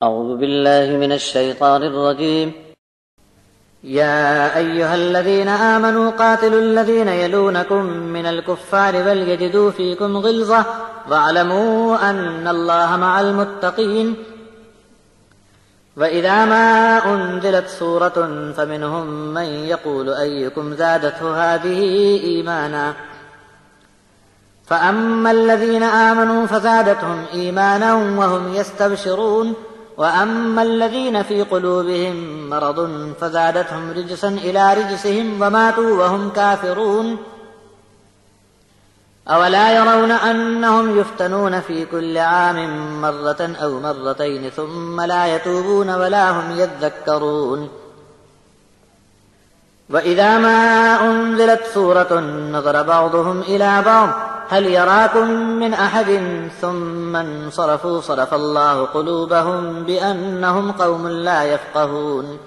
أعوذ بالله من الشيطان الرجيم. يا أيها الذين آمنوا قاتلوا الذين يلونكم من الكفار وليجدوا فيكم غلظة واعلموا أن الله مع المتقين. وإذا ما أنزلت سورة فمنهم من يقول أيكم زادته هذه إيمانا فأما الذين آمنوا فزادتهم إيمانا وهم يستبشرون وأما الذين في قلوبهم مرض فزادتهم رجسا إلى رجسهم وماتوا وهم كافرون. أولا يرون أنهم يفتنون في كل عام مرة أو مرتين ثم لا يتوبون ولا هم يذكرون. وإذا ما أنزلت سورة نظر بعضهم إلى بعض هل يراكم من أحد ثم انصرفوا صرف الله قلوبهم بأنهم قوم لا يفقهون.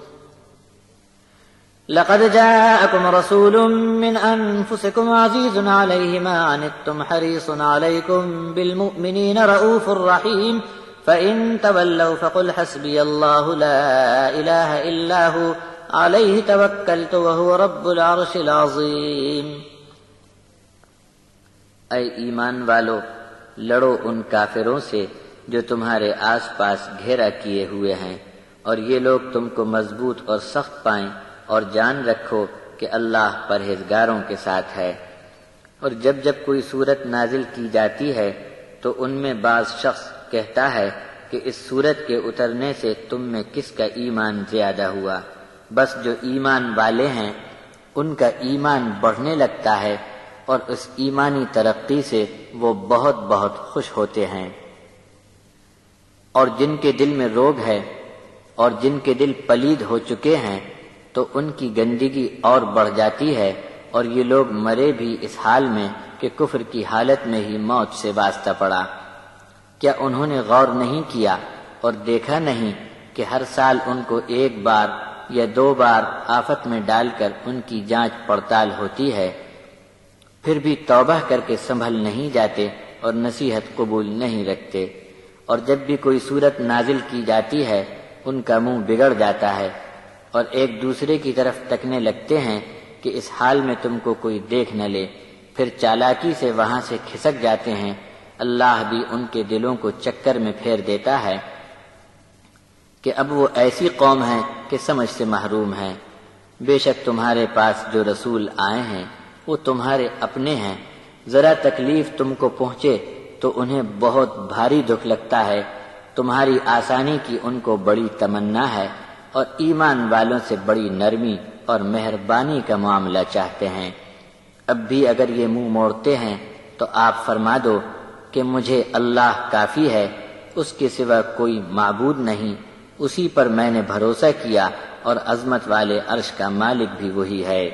لقد جاءكم رسول من أنفسكم عزيز عليه ما عنتم حريص عليكم بالمؤمنين رؤوف رحيم فإن تولوا فقل حسبي الله لا إله إلا هو عليه توكلت وهو رب العرش العظيم. اے ایمان والو، لڑو ان کافروں سے جو تمہارے آس پاس گھیرا کیے ہوئے ہیں، اور یہ لوگ تم کو مضبوط اور سخت پائیں، اور جان رکھو کہ اللہ پرہیزگاروں کے ساتھ ہے. اور جب جب کوئی صورت نازل کی جاتی ہے تو ان میں بعض شخص کہتا ہے کہ اس صورت کے اترنے سے تم میں کس کا ایمان زیادہ ہوا. بس جو ایمان والے ہیں ان کا ایمان بڑھنے لگتا ہے، اور اس ایمانی ترقی سے وہ بہت بہت خوش ہوتے ہیں. اور جن کے دل میں روگ ہے اور جن کے دل پلید ہو چکے ہیں تو ان کی گندگی اور بڑھ جاتی ہے، اور یہ لوگ مرے بھی اس حال میں کہ کفر کی حالت میں ہی موت سے واسطہ پڑا. کیا انہوں نے غور نہیں کیا اور دیکھا نہیں کہ ہر سال ان کو ایک بار یا 2 بار آفت میں ڈال کر ان کی جانچ پڑتال ہوتی ہے، پھر بھی توبہ کر کے سنبھل نہیں جاتے اور نصیحت قبول نہیں رکھتے. اور جب بھی کوئی صورت نازل کی جاتی ہے ان کا منہ بگڑ جاتا ہے اور ایک دوسرے کی طرف تکنے لگتے ہیں کہ اس حال میں تم کو کوئی دیکھ نہ لے، پھر چالاکی سے وہاں سے کھسک جاتے ہیں. اللہ بھی ان کے دلوں کو چکر میں پھیر دیتا ہے کہ اب وہ ایسی قوم ہے کہ سمجھ سے محروم ہے. بے شک تمہارے پاس جو رسول آئے ہیں وہ تمہارے اپنے ہیں، ذرا تکلیف تم کو پہنچے تو انہیں بہت بھاری دکھ لگتا ہے. تمہاری آسانی کی ان کو بڑی تمنا ہے، اور ایمان والوں سے بڑی نرمی اور مہربانی کا معاملہ چاہتے ہیں. اب بھی اگر یہ منہ موڑتے ہیں تو آپ فرما دو کہ مجھے اللہ کافی ہے، اس کے سوا کوئی معبود نہیں، اسی پر میں نے بھروسہ کیا، اور عظمت والے عرش کا مالک بھی وہی ہے.